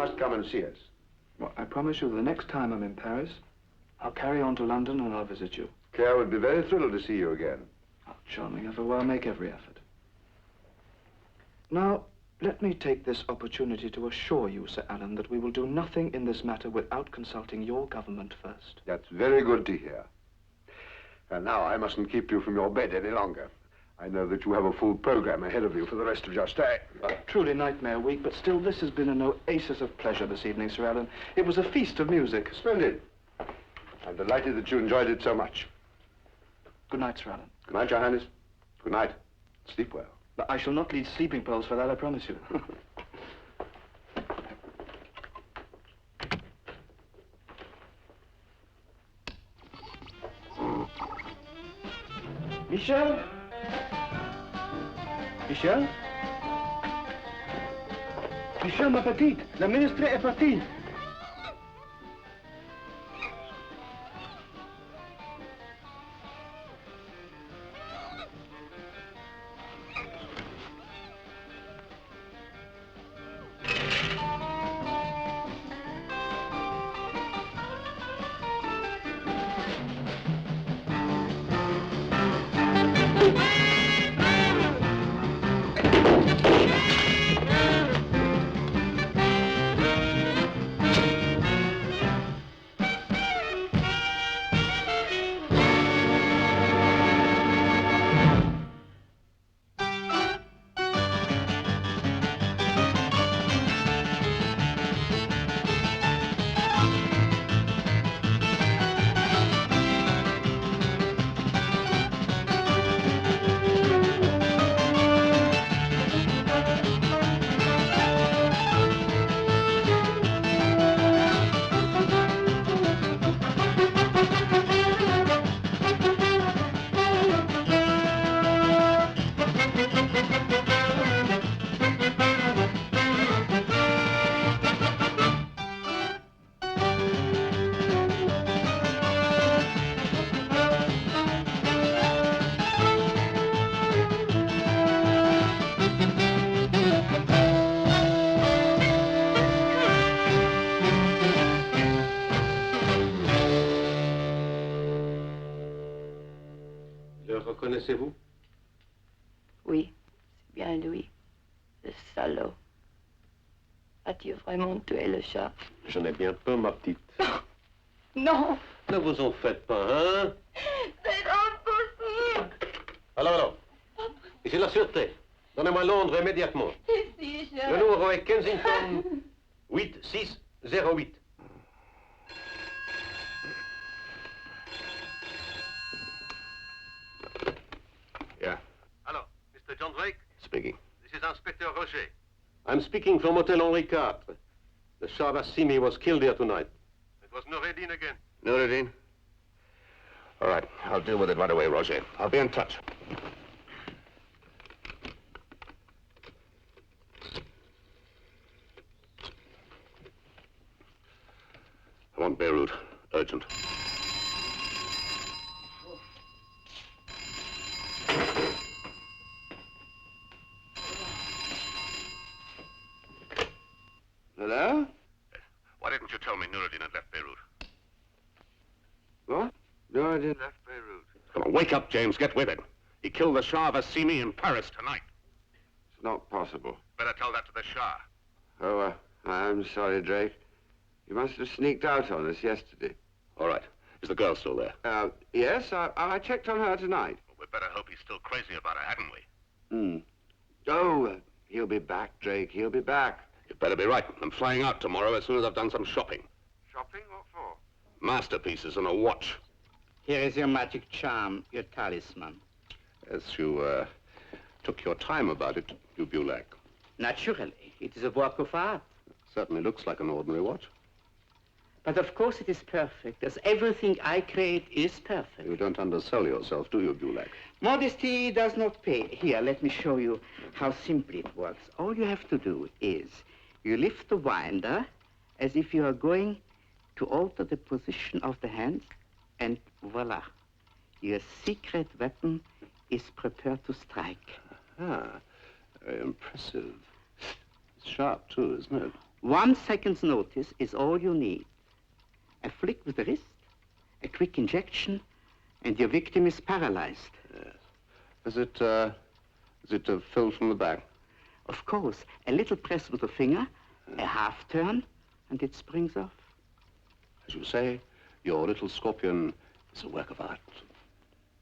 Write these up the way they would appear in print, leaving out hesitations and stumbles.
must come and see us. Well, I promise you the next time I'm in Paris, I'll carry on to London and I'll visit you. Claire would be very thrilled to see you again. Oh, charming. I'll make every effort. Now, let me take this opportunity to assure you, Sir Alan, that we will do nothing in this matter without consulting your government first. That's very good to hear. And now I mustn't keep you from your bed any longer. I know that you have a full program ahead of you for the rest of your stay. Truly nightmare week, but still this has been an oasis of pleasure this evening, Sir Alan. It was a feast of music. Splendid. I'm delighted that you enjoyed it so much. Good night, Sir Alan. Good night, Your Highness. Good night. Sleep well. But I shall not need sleeping pills for that, I promise you. Michel? Michel? Michel, ma petite, la ministre est partie. Reconnaissez-vous? Oui, c'est bien lui, le salaud. As-tu vraiment tué le chat? J'en ai bien peur, ma petite. Non! Ne vous en faites pas, hein? C'est impossible! Alors, ici la sûreté. Donnez-moi Londres immédiatement. Si, je... Le numéro est Kensington 8608. Yeah. Hello, Mr. John Drake? Speaking. This is Inspector Roger. I'm speaking from Hotel Henri IV. The Shah Wassimi was killed here tonight. It was Noureddine again. Noureddine? All right, I'll deal with it right away, Roger. I'll be in touch. I want Beirut. Urgent. Hello? Why didn't you tell me Noureddine had left Beirut? What? Noureddine left Beirut. Come on, wake up, James. Get with it. He killed the Shah Wassimi in Paris tonight. It's not possible. Better tell that to the Shah. Oh, I'm sorry, Drake. You must have sneaked out on us yesterday. All right. Is the girl still there? Yes, I checked on her tonight. Well, we'd better hope he's still crazy about her, hadn't we? Oh, he'll be back, Drake. He'll be back. You'd better be right. I'm flying out tomorrow as soon as I've done some shopping. Shopping? What for? Masterpieces and a watch. Here is your magic charm, your talisman. Yes, you, took your time about it, you Bulak. Naturally, it is a work of art. Certainly looks like an ordinary watch. But of course it is perfect, as everything I create is perfect. You don't undersell yourself, do you, Bulak? Modesty does not pay. Here, let me show you how simply it works. All you have to do is you lift the winder as if you are going to alter the position of the hands, and voila, your secret weapon is prepared to strike. Ah, very impressive. It's sharp, too, isn't it? 1 second's notice is all you need. A flick with the wrist, a quick injection, and your victim is paralyzed. Yes. Is it a fill from the back? Of course, a little press with the finger, a half turn, and it springs off. As you say, your little scorpion is a work of art.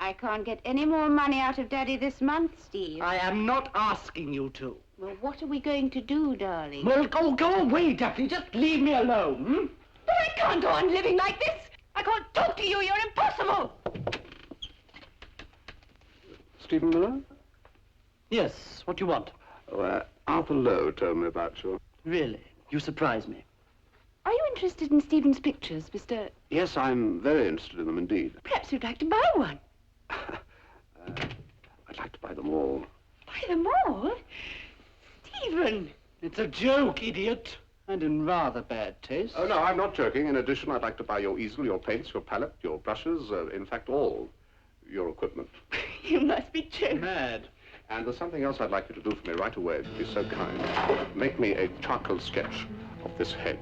I can't get any more money out of Daddy this month, Steve. I am not asking you to. Well, what are we going to do, darling? Well, go away, Daphne. Just leave me alone, hmm? But I can't go on living like this. I can't talk to you. You're impossible. Stephen Miller? Yes, what do you want? Oh, Arthur Lowe told me about you. Really? You surprise me. Are you interested in Stephen's pictures, Mr... Yes, I'm very interested in them indeed. Perhaps you'd like to buy one. I'd like to buy them all. Buy them all? Stephen! It's a joke, idiot. And in rather bad taste. Oh, no, I'm not joking. In addition, I'd like to buy your easel, your paints, your palette, your brushes, in fact, all your equipment. You must be joking. Mad. And there's something else I'd like you to do for me right away, if you'd be so kind. Make me a charcoal sketch of this head.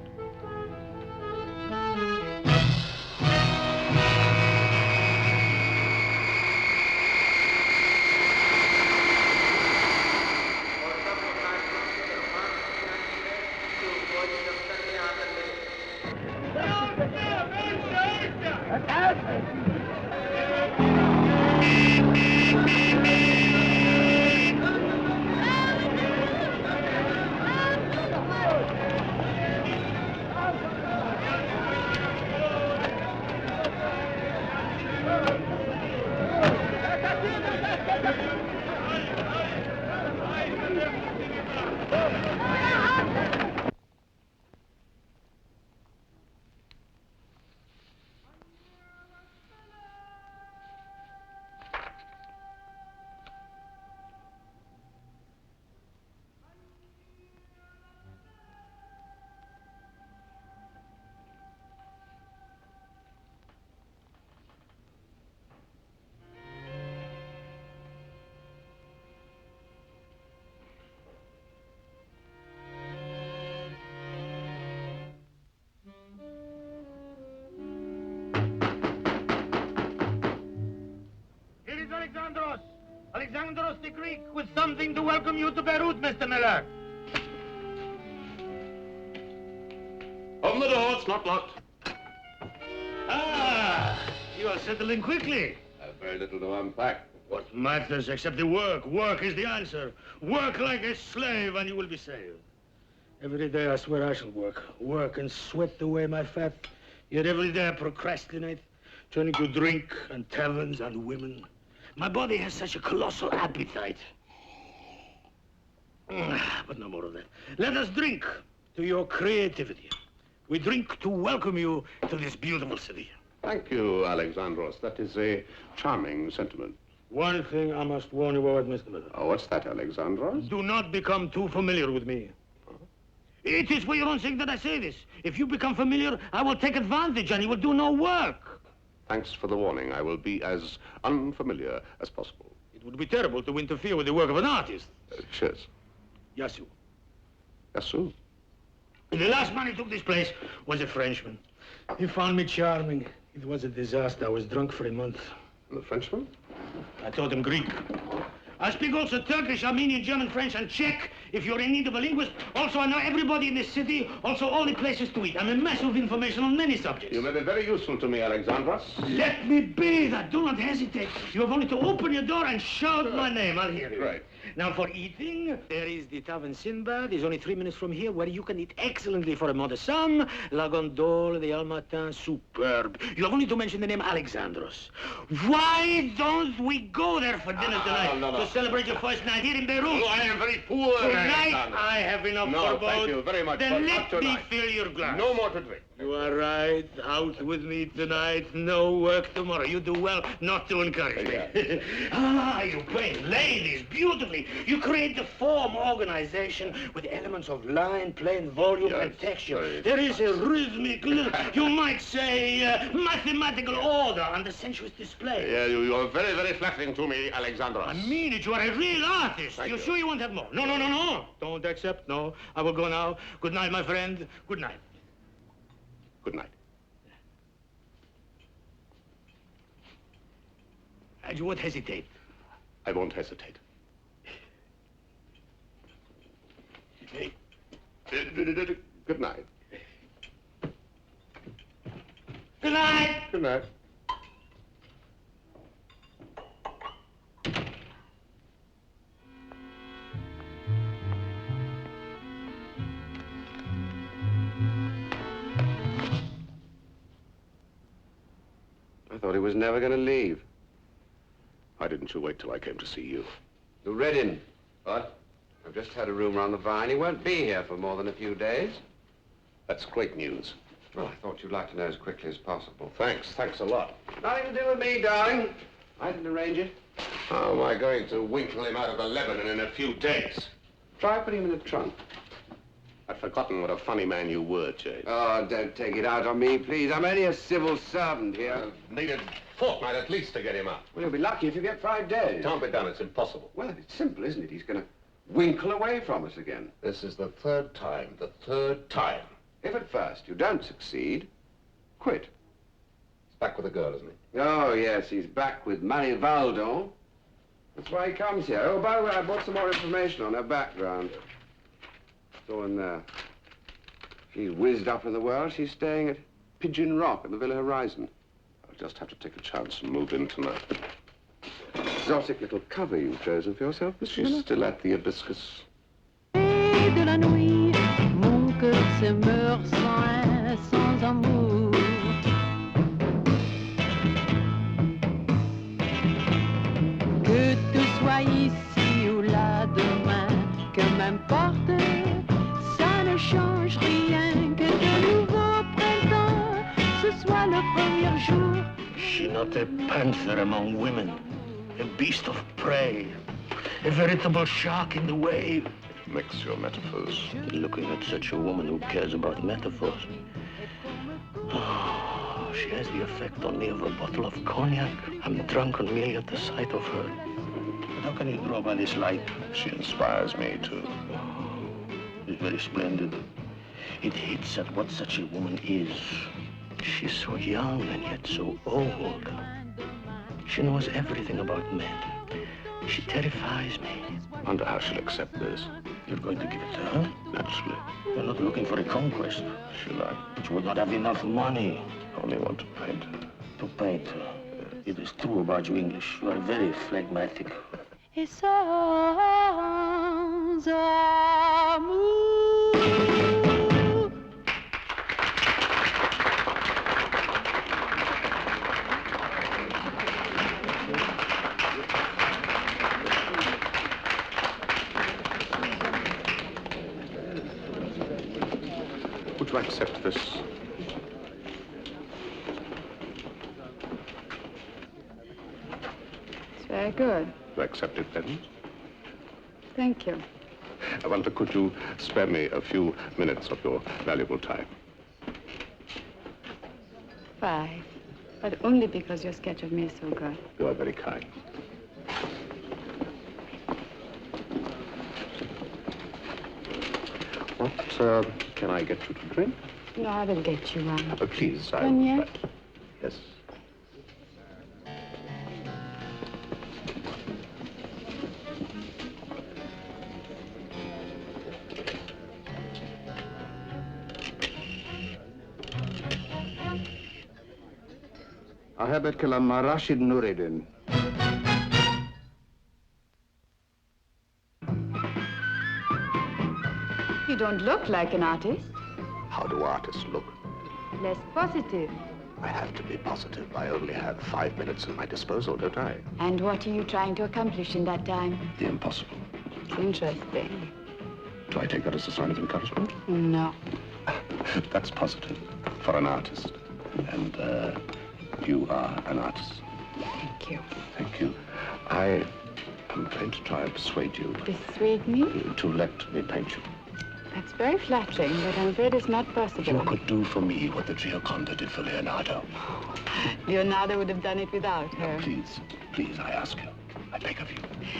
Alexandros the Greek with something to welcome you to Beirut, Mr. Miller. Open the door, it's not locked. Ah, you are settling quickly. Very little to unpack. What matters except the work? Work is the answer. Work like a slave and you will be saved. Every day I swear I shall work. Work and sweat away my fat. Yet every day I procrastinate, turning to drink and taverns and women. My body has such a colossal appetite. But no more of that. Let us drink to your creativity. We drink to welcome you to this beautiful city. Thank you, Alexandros. That is a charming sentiment. One thing I must warn you about, Mr. Miller. Oh, what's that, Alexandros? Do not become too familiar with me. It is for your own sake that I say this. If you become familiar, I will take advantage and you will do no work. Thanks for the warning. I will be as unfamiliar as possible. It would be terrible to interfere with the work of an artist. Cheers. Yasu. Yasu? The last man who took this place was a Frenchman. He found me charming. It was a disaster. I was drunk for a month. The Frenchman? I taught him Greek. I speak also Turkish, Armenian, German, French, and Czech, if you're in need of a linguist. Also, I know everybody in this city, also all the places to eat. I'm a mass of information on many subjects. You may be very useful to me, Alexandros. Let me be that. Do not hesitate. You have only to open your door and shout my name. I'll hear you. Right. Now, for eating, there is the Tavern Sinbad. It's only 3 minutes from here, where you can eat excellently for a modest sum. La Gondole, the Almatin, superb. You have only to mention the name Alexandros. Why don't we go there for dinner tonight? No. To celebrate your first night here in Beirut? Oh, I am very poor, Tonight, Alexandros. I have enough No, for both. thank you very much, Then but let not me tonight. fill your glass. No more to drink. You are right. Out with me tonight. No work tomorrow. You do well not to encourage me. You paint ladies beautifully. You create the form organization with elements of line, plane, volume, and texture. There is a rhythmic, you might say, mathematical order on the sensuous display. Yeah, you are very, very flattering to me, Alexandros. I mean it. You are a real artist. You're sure you won't have more? No, no, no, no. Don't accept, no. I will go now. Good night, my friend. Good night. Good night. And you won't hesitate. I won't hesitate. Good night. Good night. Good night. I thought he was never going to leave. Why didn't you wait till I came to see you? Noureddine. What? I've just had a rumor on the vine. He won't be here for more than a few days. That's great news. Well, I thought you'd like to know as quickly as possible. Thanks a lot. Nothing to do with me, darling. I didn't arrange it. How am I going to winkle him out of the Lebanon in a few days? Try putting him in the trunk. I'd forgotten what a funny man you were, Jay. Oh, don't take it out on me, please. I'm only a civil servant here. Needed a fortnight at least to get him out. Well, you'll be lucky if you get 5 days. Can't be done, it's impossible. Well, it's simple, isn't it? He's going to winkle away from us again. This is the third time. If at first you don't succeed, quit. He's back with the girl, isn't he? Oh, yes, he's back with Marie Valdeon. That's why he comes here. Oh, by the way, I brought some more information on her background. It's all in there. She's whizzed up in the world. She's staying at Pigeon Rock at the Villa Horizon. I'll just have to take a chance and move in tonight. Exotic little cover you've chosen for yourself, Mr. She's still at the Hibiscus. De la nuit, mon cœur se meurt sans amour. Que tu sois ici ou là demain, que m'importe, ça ne change rien. Que de nouveau printemps, ce soit le premier jour. She's not a panther among women, a beast of prey, a veritable shark in the wave. Mix your metaphors. Looking at such a woman who cares about metaphors. Oh, she has the effect on me of a bottle of cognac. I'm drunk on merely at the sight of her. But how can you draw by this light? She inspires me too. It's very splendid. It hits at what such a woman is. She's so young and yet so old. She knows everything about men. She terrifies me. Wonder how she'll accept this. You're going to give it to her? Naturally. You're not looking for a conquest. She'll like. But you would not have enough money. Only want to paint her. To paint her. It is true about you English. You are very phlegmatic. Et sans amour. Would you accept this? It's very good. You accept it then? Thank you. I wonder, could you spare me a few minutes of your valuable time? 5. But only because your sketch of me is so good. You are very kind. What can I get you to drink? No, I will get you one. Please, Cognac? Yes. أحب الكلام مع راشد نوريدين. You don't look like an artist. How do artists look? Less positive. I have to be positive. I only have 5 minutes at my disposal, don't I? And what are you trying to accomplish in that time? The impossible. Interesting. Do I take that as a sign of encouragement? No. That's positive for an artist. And you are an artist. Thank you. Thank you. I am going to try and persuade you. Persuade me? To let me paint you. That's very flattering, but I'm afraid it's not possible. You could do for me what the Gioconda did for Leonardo. Leonardo would have done it without her. Please, please, I ask you. I beg of you.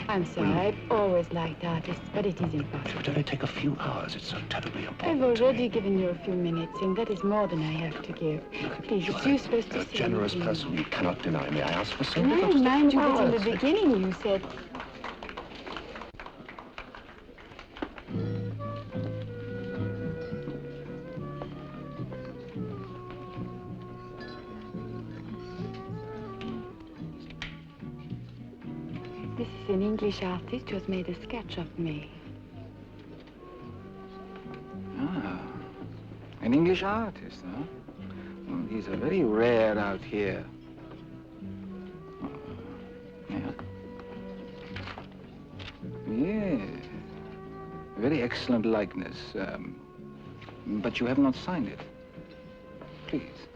I'm sorry, I've always liked artists, but it is impossible. It would only take a few hours. It's so terribly important. I've already given you a few minutes, and that is more than I have to give. Please, it's useless to a say generous anything. person. You cannot deny me. I ask for so And I little. remind you that in the beginning you said... This is an English artist who has made a sketch of me. Ah, an English artist, huh? Well, these are very rare out here. Oh, yeah. Yeah. Very excellent likeness. But you have not signed it. Please.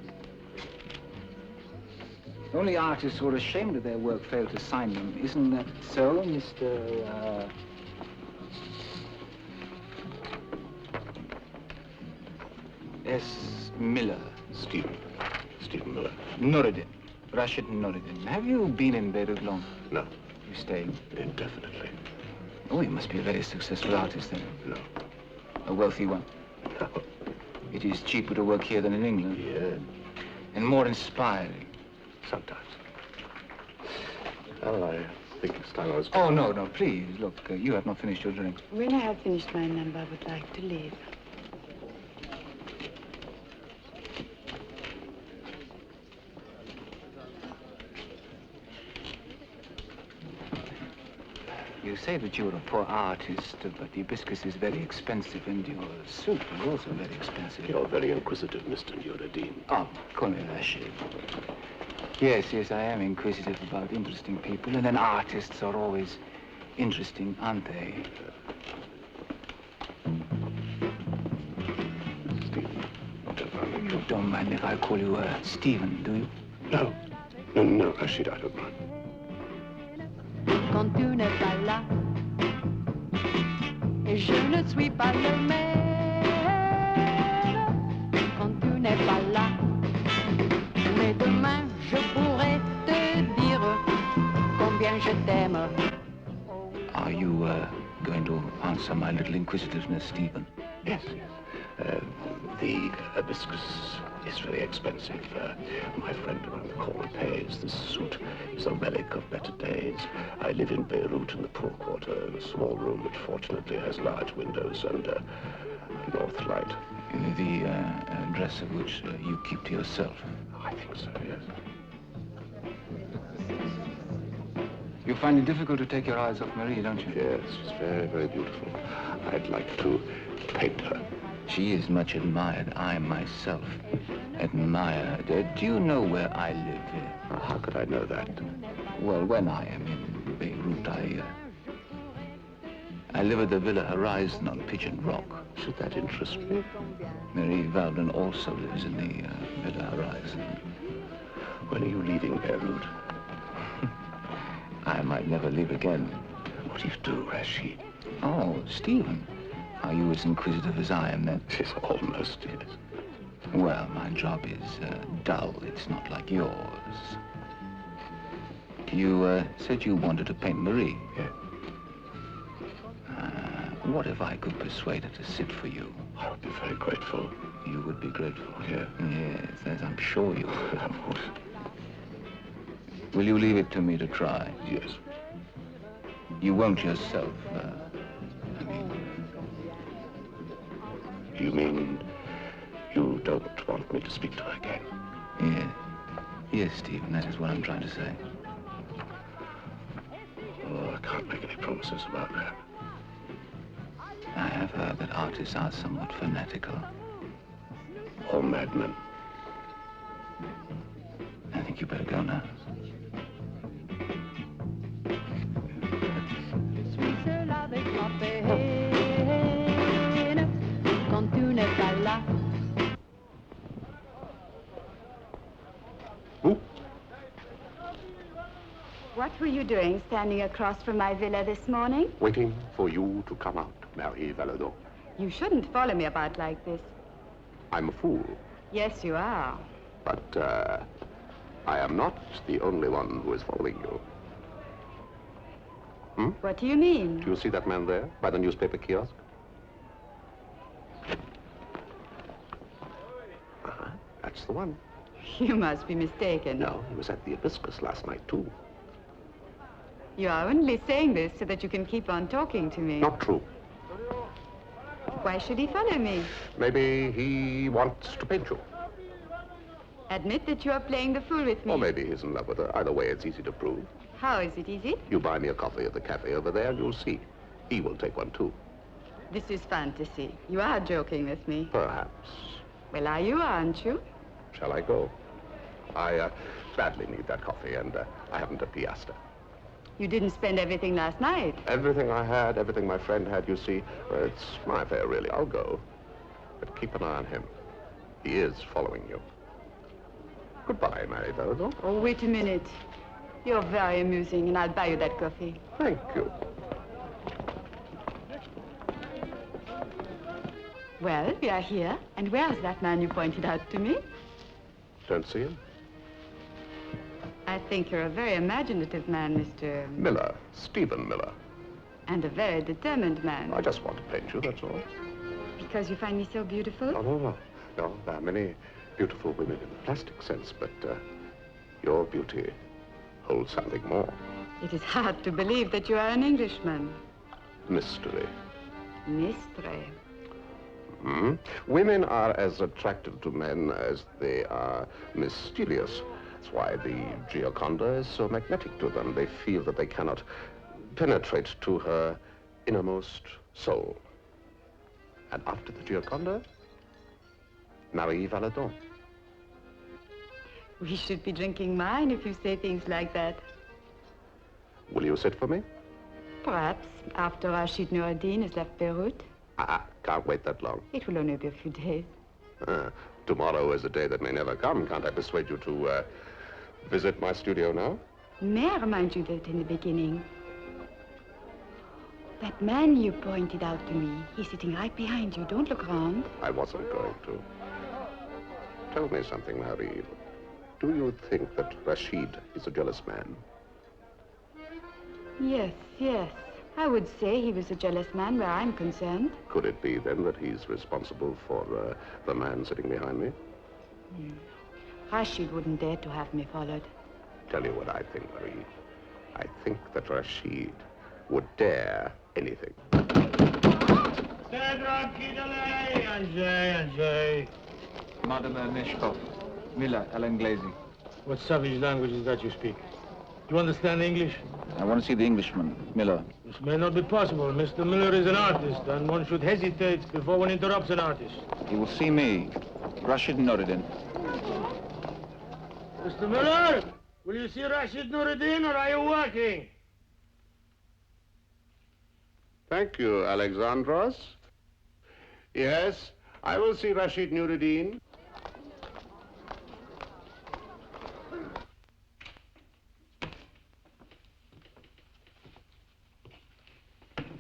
Only artists who are ashamed of their work fail to sign them. Isn't that so, Mr. S. Miller? Stephen Miller. Noureddine. Rashid Noureddine. Have you been in Beirut long? No. You stayed? Indefinitely. Oh, you must be a very successful artist then. No. A wealthy one? No. It is cheaper to work here than in England. Yeah. And more inspiring. Sometimes. Well, I think it's time I was... Oh, no, please. Look, you have not finished your drink. When I have finished my number, I would like to leave. You say that you're a poor artist, but the hibiscus is very expensive, and your soup is also very expensive. You're very inquisitive, Mr. Noureddine. Oh, call me Rashid. Yes, I am inquisitive about interesting people, and then artists are always interesting, aren't they? Stephen, don't mind. You don't mind if I call you Stephen, do you? No, Rashid, I don't mind. Quand tu n'es pas là, et je ne suis pas le même. Quand tu n'es pas là, mais demain je pourrais te dire combien je t'aime. Are you going to answer my little inquisitiveness, Stephen? Yes. The hibiscus is very expensive. My friend around the corner pays. This suit is a relic of better days. I live in Beirut in the poor quarter, in a small room which fortunately has large windows and north light. The dress of which you keep to yourself? I think so, yes. You find it difficult to take your eyes off Marie, don't you? Yes, she's very, very beautiful. I'd like to paint her. She is much admired. I myself admire her. Do you know where I live here? How could I know that? Well, when I am in Beirut, I live at the Villa Horizon on Pigeon Rock. Should that interest me? Marie Valdeon also lives in the Villa Horizon. When are you leaving Beirut? I might never leave again. What do you do, Rashid? Oh, Stephen. Are you as inquisitive as I am, then? Yes, almost, yes. Well, my job is dull. It's not like yours. You said you wanted to paint Marie. Yeah. What if I could persuade her to sit for you? I would be very grateful. You would be grateful? Yeah. Yes, as I'm sure you would. I would. Will you leave it to me to try? Yes. You won't yourself, You mean you don't want me to speak to her again? Yes. Yes, Stephen, that is what I'm trying to say. Oh, I can't make any promises about that. I have heard that artists are somewhat fanatical. Or madmen. I think you better go now. Je suis seule avec ma peine. Quand tu n'es pas là, What were you doing standing across from my villa this morning? Waiting for you to come out, Marie Valdeon. You shouldn't follow me about like this. I'm a fool. Yes, you are. But, I am not the only one who is following you. Hmm? What do you mean? Do you see that man there, by the newspaper kiosk? That's the one. You must be mistaken. No, he was at the Hibiscus last night, too. You are only saying this so that you can keep on talking to me. Not true. Why should he follow me? Maybe he wants to paint you. Admit that you are playing the fool with me. Or maybe he's in love with her. Either way, it's easy to prove. How is it easy? You buy me a coffee at the cafe over there, and you'll see. He will take one, too. This is fantasy. You are joking with me. Perhaps. Well, are you, aren't you? Shall I go? I badly need that coffee, and I haven't a piastre. You didn't spend everything last night. Everything I had, everything my friend had, you see. Well, it's my affair, really. I'll go. But keep an eye on him. He is following you. Goodbye, Marie Valdeon. Oh, wait a minute. You're very amusing, and I'll buy you that coffee. Thank you. Well, we are here. And where's that man you pointed out to me? Don't see him? I think you're a very imaginative man, Mr. Miller. Stephen Miller. And a very determined man. I just want to paint you, that's all. Because you find me so beautiful? No, no, no. No, there are many beautiful women in the plastic sense, but your beauty holds something more. It is hard to believe that you are an Englishman. Mystery. Mystery. Hmm? Women are as attractive to men as they are mysterious. That's why the Gioconda is so magnetic to them. They feel that they cannot penetrate to her innermost soul. And after the Gioconda, Marie Valdeon. We should be drinking wine if you say things like that. Will you sit for me? Perhaps, after Rashid Noureddine has left Beirut. Can't wait that long. It will only be a few days. Tomorrow is a day that may never come. Can't I persuade you to visit my studio now? May I remind you that in the beginning, that man you pointed out to me, he's sitting right behind you. Don't look around. I wasn't going to. Tell me something, Marie. Do you think that Rashid is a jealous man? Yes, yes. I would say he was a jealous man where I'm concerned. Could it be, then, that he's responsible for the man sitting behind me? Rashid wouldn't dare to have me followed. Tell you what I think, Marie. I think that Rashid would dare anything. Madame Meshkov, Miller, Al-Anglesi. What savage language is that you speak? Do you understand English? I want to see the Englishman, Miller. This may not be possible. Mr. Miller is an artist, and one should hesitate before one interrupts an artist. He will see me. Rashid Noureddine. Mr. Miller, will you see Rashid Noureddine, or are you working? Thank you, Alexandros. Yes, I will see Rashid Noureddine.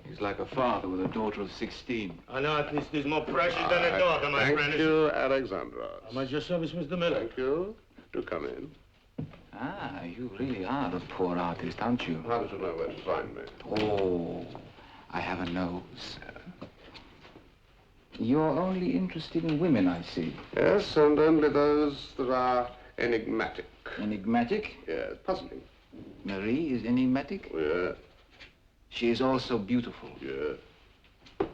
He's like a father with a daughter of 16. An artist is more precious than a daughter, my friend. Thank you, Alexandros. How much your service, Mr. Miller? Thank you. Do come in. Ah, you really are a poor artist, aren't you? How did you know where to find me? Oh, I have a nose. You're only interested in women, I see. Yes, and only those that are enigmatic. Enigmatic? Yes, puzzling. Marie is enigmatic? Yeah. She is also beautiful. Yeah.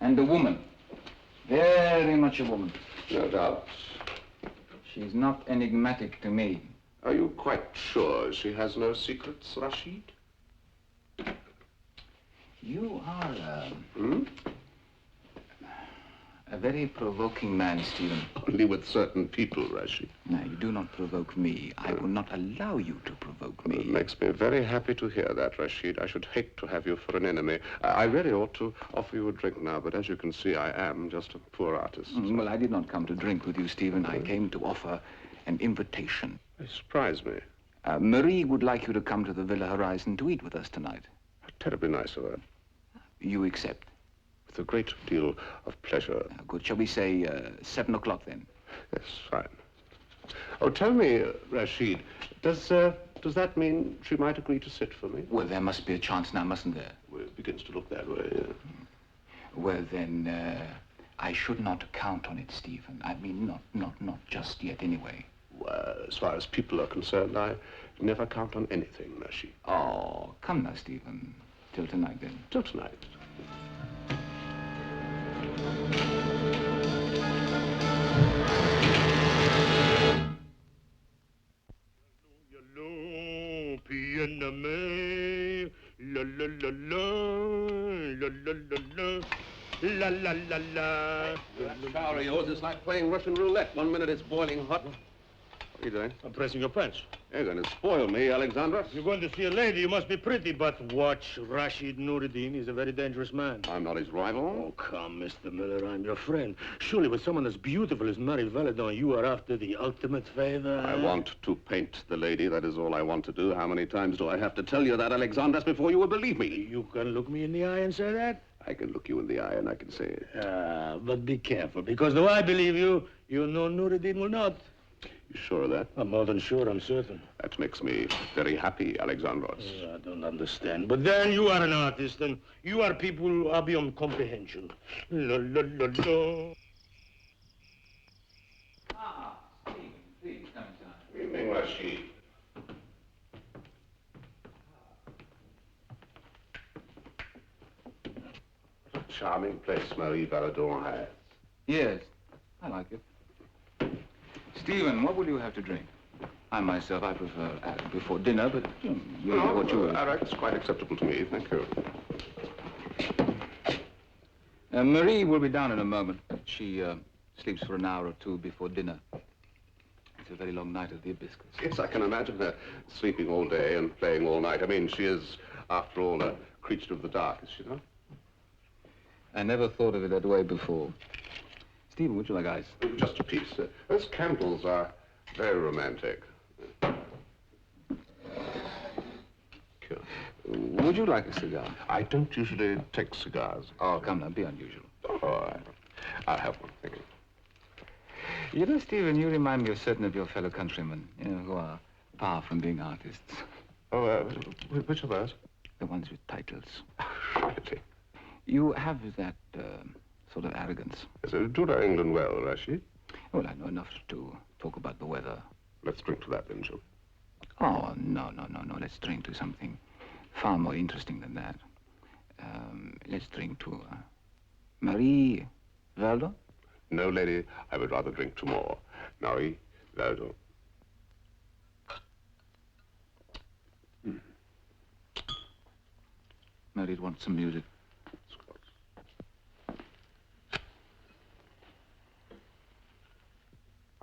And a woman. Very much a woman. No doubt. She's not enigmatic to me. Are you quite sure she has no secrets, Rashid? You are a very provoking man, Stephen. Only with certain people, Rashid. No, you do not provoke me. I will not allow you to provoke me. It makes me very happy to hear that, Rashid. I should hate to have you for an enemy. I really ought to offer you a drink now, but as you can see, I am just a poor artist. Well, I did not come to drink with you, Stephen. I came to offer an invitation. You surprise me. Marie would like you to come to the Villa Horizon to eat with us tonight. Terribly nice of her. You accept? With a great deal of pleasure. Good. Shall we say 7 o'clock then? Yes, fine. Oh, tell me, Rashid, does that mean she might agree to sit for me? Well, there must be a chance now, mustn't there? Well, it begins to look that way, yeah. Well, then, I should not count on it, Stephen. I mean, not just yet, anyway. Well, as far as people are concerned, I never count on anything, Rashid. Oh, come now, Stephen. Till tonight, then. Till tonight. La la la la, la la la la, la la la la. That car of yours is like playing Russian roulette. 1 minute it's boiling hot. What are you doing? I'm pressing your pants. You're going to spoil me, Alexandra. You're going to see a lady, you must be pretty, but watch Rashid Noureddine. He's a very dangerous man. I'm not his rival. Oh, come, Mr. Miller, I'm your friend. Surely with someone as beautiful as Marie Valdeon, you are after the ultimate favor. I want to paint the lady. That is all I want to do. How many times do I have to tell you that, Alexandras, before you will believe me? You can look me in the eye and say that? I can look you in the eye and I can say it. But be careful, because though I believe you, you know Noureddine will not. You sure of that? I'm more than sure, I'm certain. That makes me very happy, Alexandros. I don't understand. But then you are an artist, and you are people who are beyond comprehension. La, la, la, la. Ah, Stephen, please come inside. Good evening, Rashid. What a charming place Marie Valdeon has. Yes, I like it. Stephen, what will you have to drink? I myself, I prefer before dinner, but you know, what you... Arac's quite acceptable to me, thank you. Marie will be down in a moment. She sleeps for an hour or two before dinner. It's a very long night at the Hibiscus. Yes, I can imagine her sleeping all day and playing all night. I mean, she is, after all, a creature of the dark, is she not? I never thought of it that way before. Stephen, would you like ice? Just a piece. Those candles are very romantic. Would you like a cigar? I don't usually take cigars. Oh, come now, be unusual. Oh, I'll have one, thank you. You know, Stephen, you remind me of certain of your fellow countrymen, you know, who are far from being artists. Oh, which of those? The ones with titles. Really? You have that sort of arrogance. Yes, do know England well, Rashid? Well, I know enough to talk about the weather. Let's drink to that, then, shall we? Oh, no. Let's drink to something far more interesting than that. Let's drink to Marie Valdeon? No, lady, I would rather drink to more. Marie Valdeon. Marie wants some music.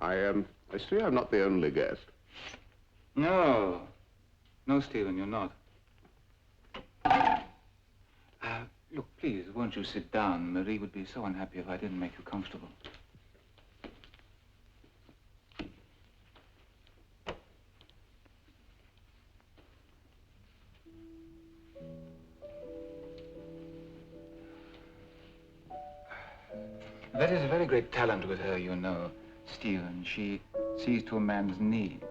I see I'm not the only guest. No, Stephen, you're not. Look, please, won't you sit down? Marie would be so unhappy if I didn't make you comfortable. That is a very great talent with her, you know, Stephen. She sees to a man's needs.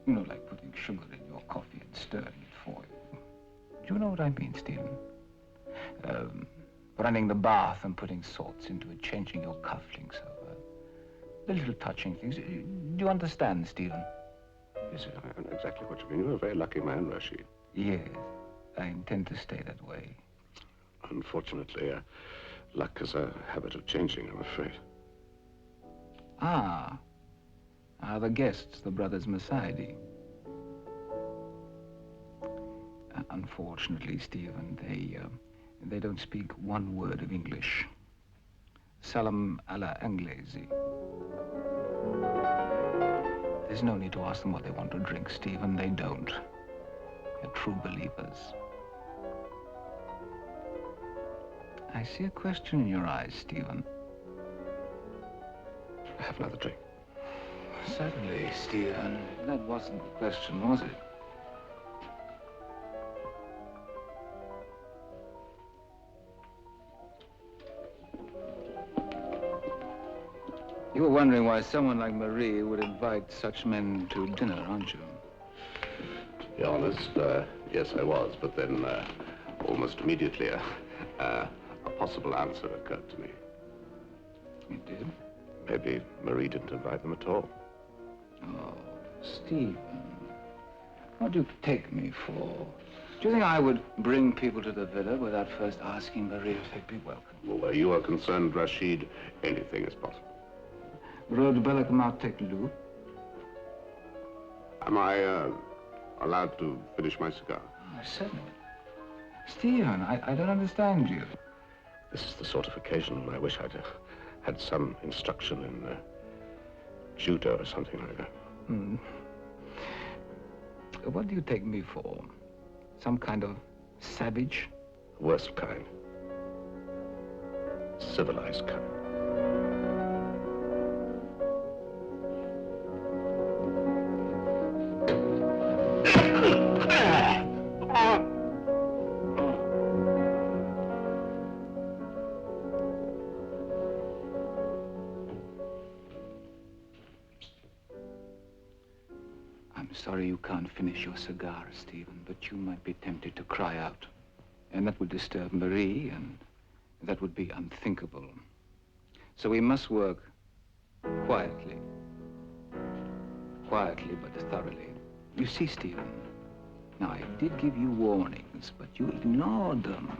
You know, like putting sugar in your coffee and stirring it for you. Do you know what I mean, Stephen? Running the bath and putting salts into it, changing your cufflinks over. The little touching things. Do you understand, Stephen? Yes, I know exactly what you mean. You're a very lucky man, Rashid. Yes, I intend to stay that way. Unfortunately, luck has a habit of changing, I'm afraid. Ah, the guests, the brothers Massaidi. Unfortunately, Stephen, they don't speak one word of English. Salam alla Anglesi. There's no need to ask them what they want to drink, Stephen. They don't. They're true believers. I see a question in your eyes, Stephen. Have another drink. Certainly, Stephen. That wasn't the question, was it? You were wondering why someone like Marie would invite such men to dinner, aren't you? To be honest, yes, I was. But then, almost immediately, a possible answer occurred to me. It did? Maybe Marie didn't invite them at all. Oh, Stephen. What do you take me for? Do you think I would bring people to the villa without first asking Marie if they'd be welcome? Well, where you are concerned, Rashid, anything is possible. Rod Belak Martek-Lou. Am I allowed to finish my cigar? Oh, certainly. Stephen, I don't understand you. This is the sort of occasion when I wish I'd had some instruction in judo or something like that. Hmm. What do you take me for? Some kind of savage? Worst kind. Civilized kind. I'm sorry you can't finish your cigar, Stephen, but you might be tempted to cry out. And that would disturb Marie, and that would be unthinkable. So we must work quietly. Quietly, but thoroughly. You see, Stephen, now I did give you warnings, but you ignored them.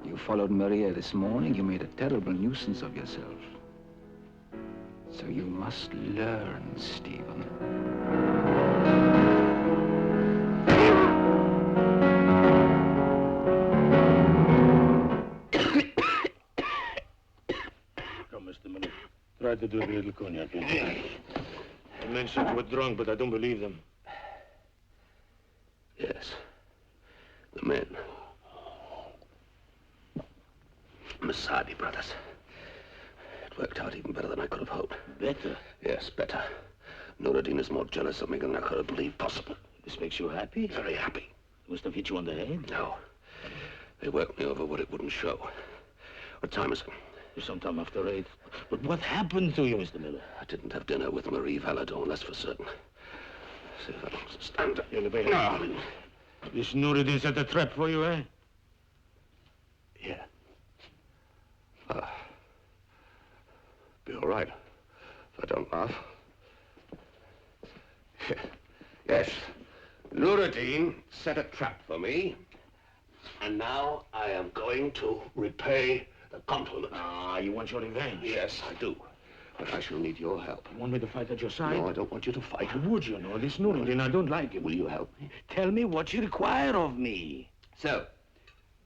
You followed Maria this morning. You made a terrible nuisance of yourself. So you must learn, Stephen. Come, Mr. Miller. Try to do a little cognac. The men said you were drunk, but I don't believe them. Yes. The men. Masadi brothers. It worked out even better than I could have hoped. Better? Yes, better. Noureddine is more jealous of me than I could have believed possible. This makes you happy? Very happy. Must have hit you on the head? No. They worked me over what it wouldn't show. What time is it? Sometime after 8. But what happened to you, Mr. Miller? I didn't have dinner with Marie Valdeon, that's for certain. See if I don't stand up. No. This Noureddine set a trap for you, eh? Yeah. Be all right if I don't laugh. Yes. Noureddine set a trap for me, and now I am going to repay the compliment. Ah, you want your revenge? Yes, I do. But I shall need your help. You want me to fight at your side? No, I don't want you to fight. Why would you know? This Noureddine, I don't like him. Will you help me? Tell me what you require of me. So,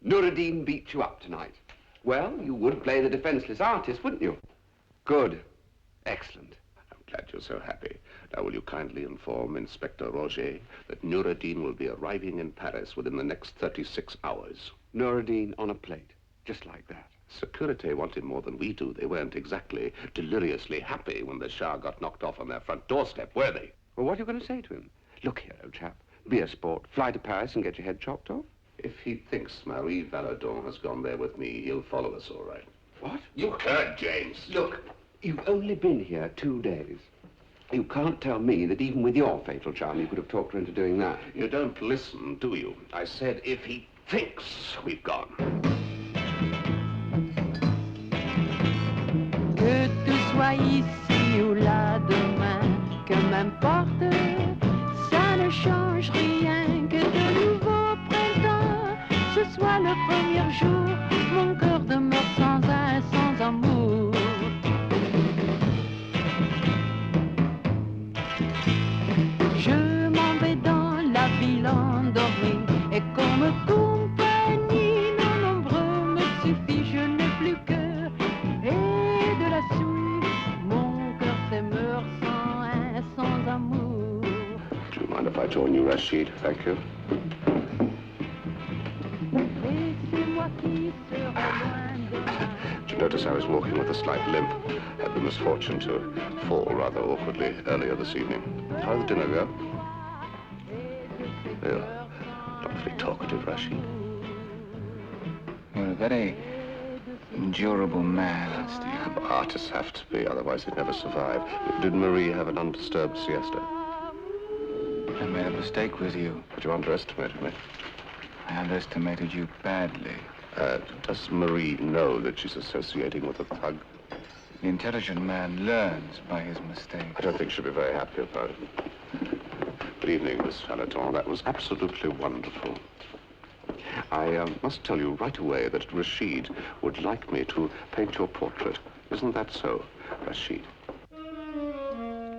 Noureddine beat you up tonight. Well, you would play the defenseless artist, wouldn't you? Good. Excellent. I'm glad you're so happy. Now, will you kindly inform Inspector Roger that Noureddine will be arriving in Paris within the next 36 hours? Noureddine on a plate, just like that. Security wanted more than we do. They weren't exactly deliriously happy when the Shah got knocked off on their front doorstep, were they? Well, what are you going to say to him? Look here, old chap. Be a sport. Fly to Paris and get your head chopped off. If he thinks Marie Valdeon has gone there with me, he'll follow us all right. What? You heard, James. Look, you've only been here 2 days. You can't tell me that even with your fatal charm you could have talked her into doing that. You don't listen, do you? I said if he thinks we've gone. Que tu sois ici ou là demain, que m'importe, ça ne change rien, que de nouveau printemps, ce soit le premier jour, mon cœur demeure sans un, sans amour. Je m'en vais dans la ville endormie, et comme compagnie, non nombreux me suffit, je n'ai plus que, et de la suite, mon cœur se meurt sans un, sans amour. Do you mind if I join you, Rashid? Thank you. Laissez-moi qui sera loin de moi. Did you notice I was walking with a slight limp? the misfortune to fall rather awkwardly earlier this evening. How did the dinner go? You're awfully talkative, Rashid. You're a very endurable man, Steve. Artists have to be, otherwise they'd never survive. Did Marie have an undisturbed siesta? I made a mistake with you. But you underestimated me. I underestimated you badly. Does Marie know that she's associating with a thug? The intelligent man learns by his mistakes. I don't think she'll be very happy about it. Good evening, Miss Valdeon. That was absolutely wonderful. I must tell you right away that Rashid would like me to paint your portrait. Isn't that so, Rashid?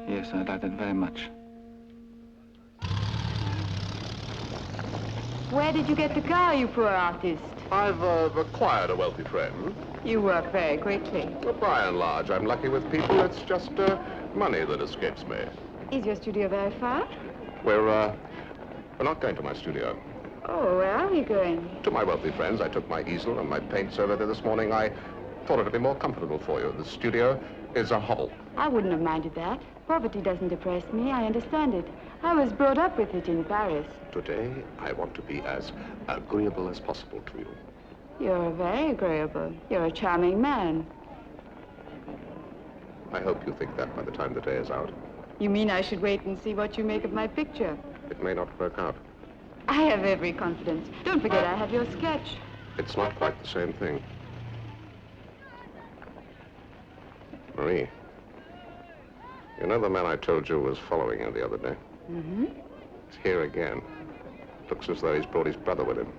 Yes, I'd like that very much. Where did you get the car, you poor artist? I've acquired a wealthy friend. You work very quickly. Well, by and large, I'm lucky with people. It's just money that escapes me. Is your studio very far? We're not going to my studio. Oh, where are we going? To my wealthy friends. I took my easel and my paints over there this morning. I thought it'd be more comfortable for you. The studio is a hovel. I wouldn't have minded that. Poverty doesn't depress me. I understand it. I was brought up with it in Paris. Today, I want to be as agreeable as possible to you. You're very agreeable. You're a charming man. I hope you think that by the time the day is out. You mean I should wait and see what you make of my picture? It may not work out. I have every confidence. Don't forget I have your sketch. It's not quite the same thing. Marie, you know the man I told you was following you the other day? Mm-hmm. He's here again. Looks as though he's brought his brother with him.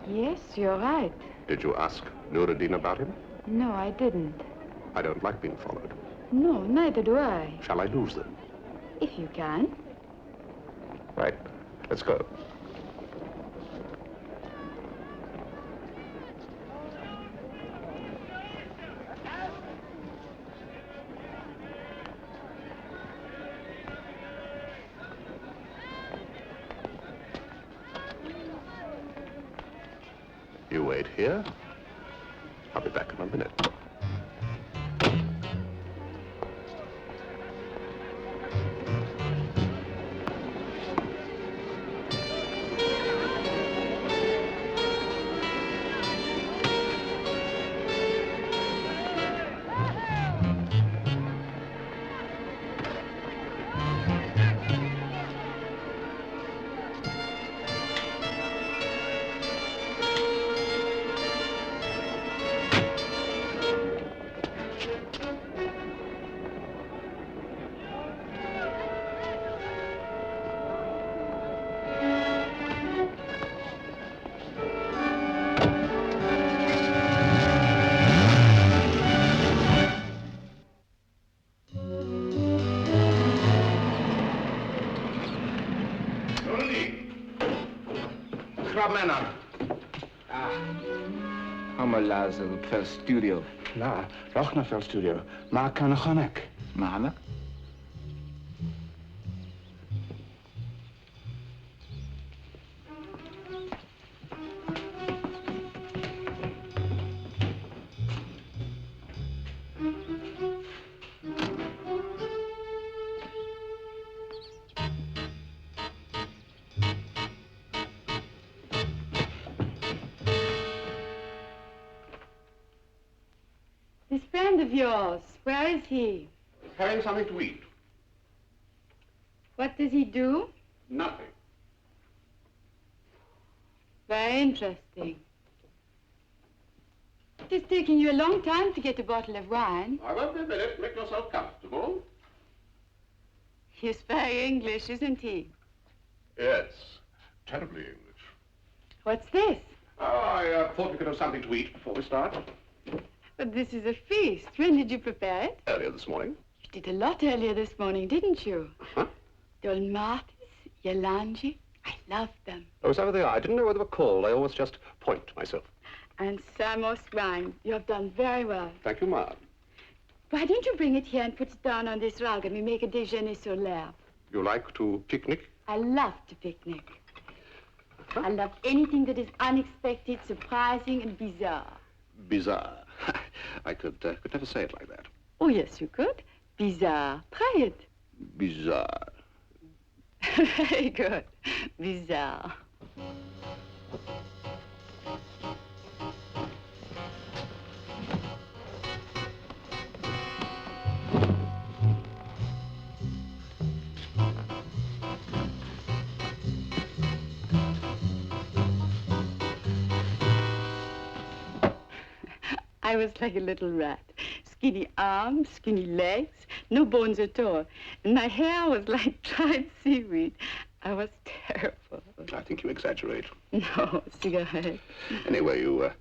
Yes, you're right. Did you ask Noureddine about him? No, I didn't. I don't like being followed. No, neither do I. Shall I lose them? If you can. Right. Let's go. You wait here. I'll be back in a minute. Lazer per studio. La, nog naar veel studio. Maar kan nog gaan ik. Maar This friend of yours, where is he? Having something to eat. What does he do? Nothing. Very interesting. It is taking you a long time to get a bottle of wine. I won't be a minute. Make yourself comfortable. He's very English, isn't he? Yes. Terribly English. What's this? Oh, I thought we could have something to eat before we start. But this is a feast. When did you prepare it? Earlier this morning. You did a lot earlier this morning, didn't you? Uh-huh. Dolmatis, Yalanji. I love them. Oh, is that what they are? I didn't know what they were called. I always just point to myself. And Samos wine. You have done very well. Thank you, Ma. Why don't you bring it here and put it down on this rug and we make a déjeuner sur l'herbe? You like to picnic? I love to picnic. I love anything that is unexpected, surprising, and bizarre. Bizarre. I could never say it like that. Oh, yes, you could. Bizarre. Try it. Bizarre. Very good. Bizarre. I was like a little rat. Skinny arms, skinny legs, no bones at all. And my hair was like dried seaweed. I was terrible. I think you exaggerate. No, cigarette. Anyway, you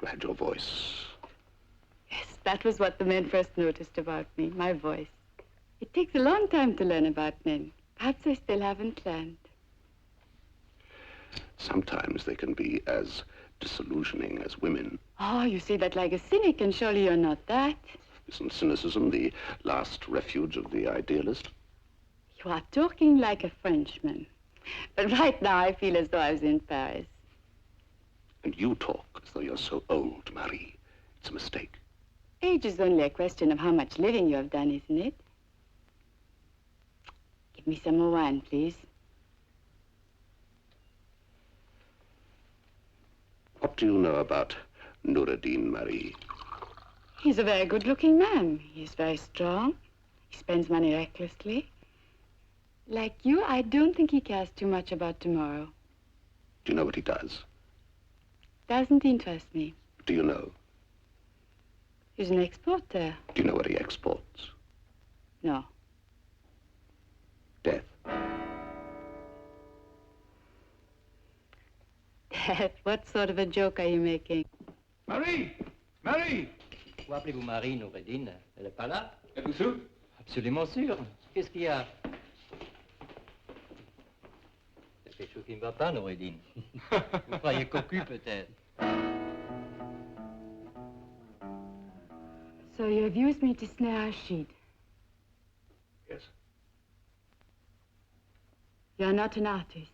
had your voice. Yes, that was what the men first noticed about me, my voice. It takes a long time to learn about men. Perhaps I still haven't learned. Sometimes they can be as disillusioning as women. Oh, you say that like a cynic, and surely you're not that. Isn't cynicism the last refuge of the idealist? You are talking like a Frenchman. But right now I feel as though I was in Paris. And you talk as though you're so old, Marie. It's a mistake. Age is only a question of how much living you have done, isn't it? Give me some more wine, please. What do you know about Noureddine, Marie? He's a very good-looking man. He's very strong. He spends money recklessly. Like you, I don't think he cares too much about tomorrow. Do you know what he does? Doesn't interest me. Do you know? He's an exporter. Do you know what he exports? No. Death. Dad, what sort of a joke are you making? Marie! Marie! Pourquoi appelez-vous Marie, Noureddine? Elle n'est pas là? Êtes-vous sûr? Absolument sûr. Qu'est-ce qu'il y a? Il y a quelque chose qui ne va pas, Noureddine. Vous croyez cocu, peut-être? So you have used me to snare Rashid. Yes. You're not an artist.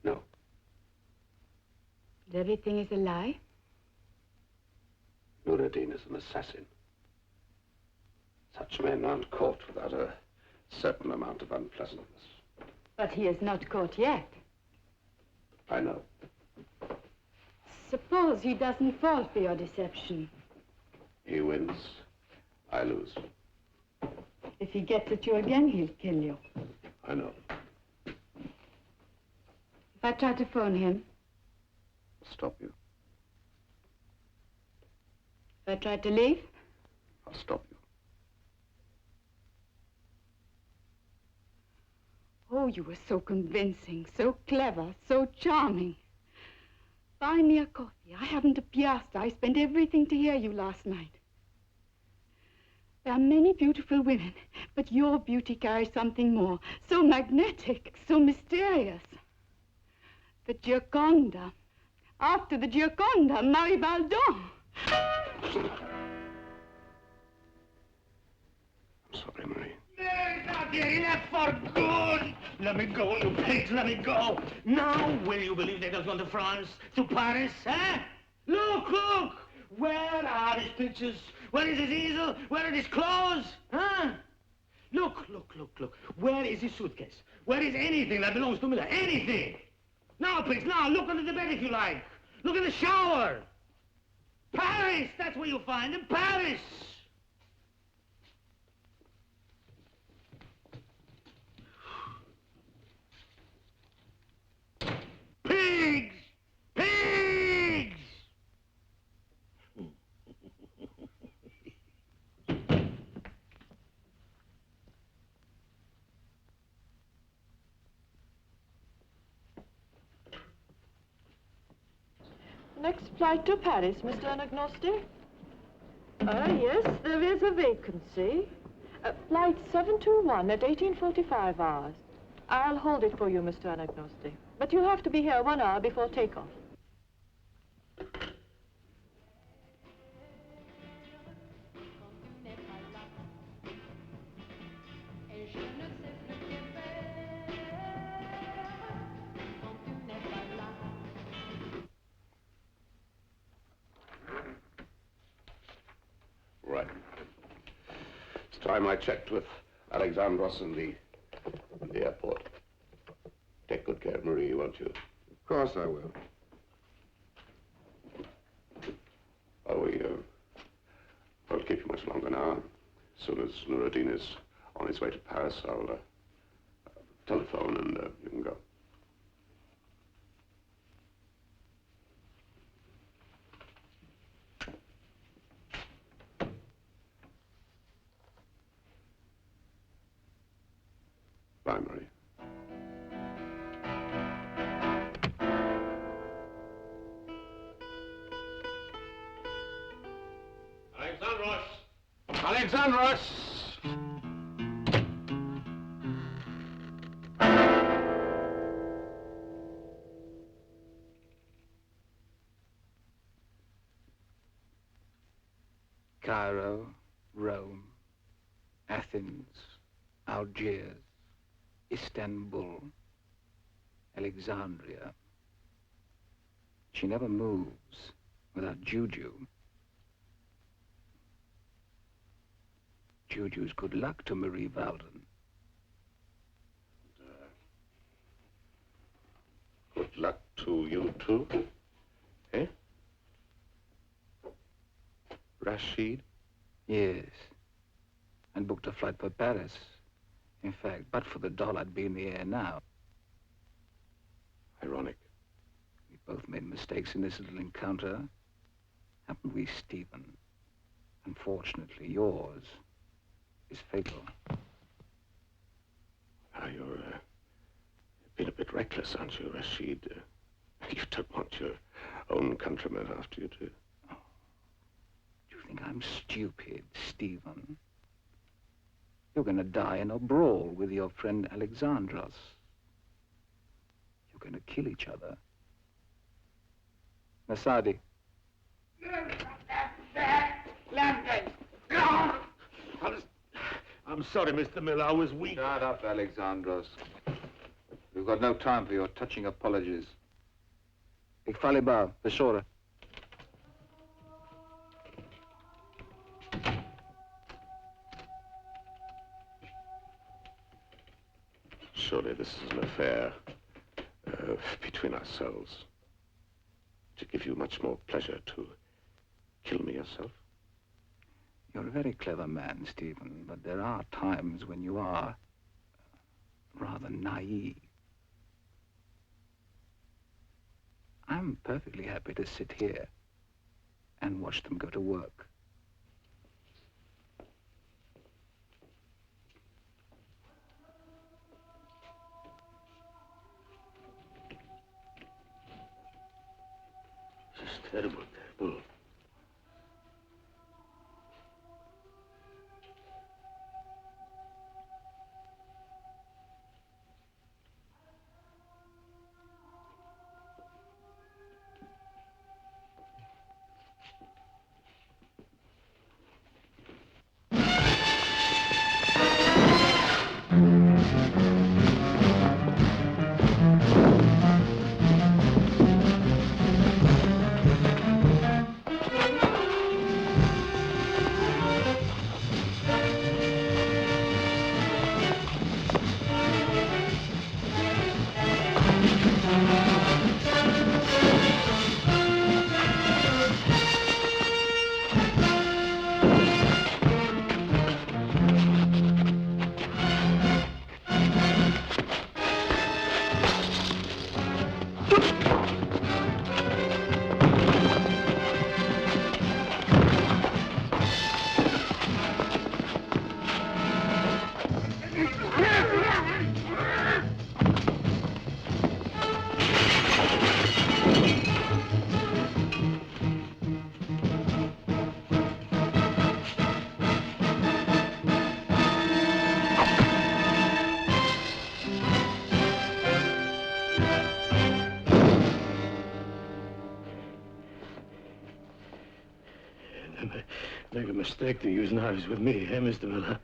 No. Everything is a lie? Noureddine is an assassin. Such men aren't caught without a certain amount of unpleasantness. But he is not caught yet. I know. Suppose he doesn't fall for your deception. He wins, I lose. If he gets at you again, he'll kill you. I know. If I try to phone him, Stop you. if I try to leave, I'll stop you. oh, you were so convincing, so clever, so charming. Buy me a coffee. I haven't a piastra. I spent everything to hear you last night. There are many beautiful women, but your beauty carries something more. So magnetic, so mysterious. The Gioconda. After the Gioconda, Marie Valdeon. I'm sorry, Marie. Mary's not here. He left for good. Let me go, you pigs. Let me go. Now, will you believe that I've gone to France, to Paris, eh? Look, look. Where are his pictures? Where is his easel? Where are his clothes? Huh? Look, look, look, look. Where is his suitcase? Where is anything that belongs to Miller? Anything. Now, pigs, now, look under the bed if you like. Look in the shower. Paris, that's where you'll find him. Paris. Pigs! Pigs! Next flight to Paris, Mr. Anagnosti? Yes, there is a vacancy. Flight 721 at 1845 hours. I'll hold it for you, Mr. Anagnosti. But you'll have to be here 1 hour before takeoff. time I checked with Alexandros in the airport. Take good care of Marie, won't you? Of course I will. Oh, we won't keep you much longer now. As soon as Noureddine is on his way to Paris, I'll telephone and you can go. Bye, Marie. Alexandros! Cairo, Rome, Athens, Algiers, Istanbul, Alexandria. She never moves without Juju. Juju's good luck to Marie Valdeon. Good luck to you, too. Eh? Rashid? Yes. And booked a flight for Paris. In fact, but for the doll, I'd be in the air now. Ironic. We both made mistakes in this little encounter. Haven't we, Stephen? Unfortunately, yours is fatal. Now, you've been a bit reckless, aren't you, Rashid? You don't want your own countrymen after you, do you? Oh. Do you think I'm stupid, Stephen? You're going to die in a brawl with your friend Alexandros. You're going to kill each other. Masadi. I'm sorry, Mr. Miller. I was weak. Shut up, Alexandros. We've got no time for your touching apologies. Ikfaliba, Beshora. Surely this is an affair between ourselves. To give you much more pleasure to kill me yourself. You're a very clever man, Stephen, but there are times when you are rather naive. I'm perfectly happy to sit here and watch them go to work. This is terrible, terrible. Make a mistake to use knives with me, eh, Mr. Miller?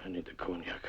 I need the cognac.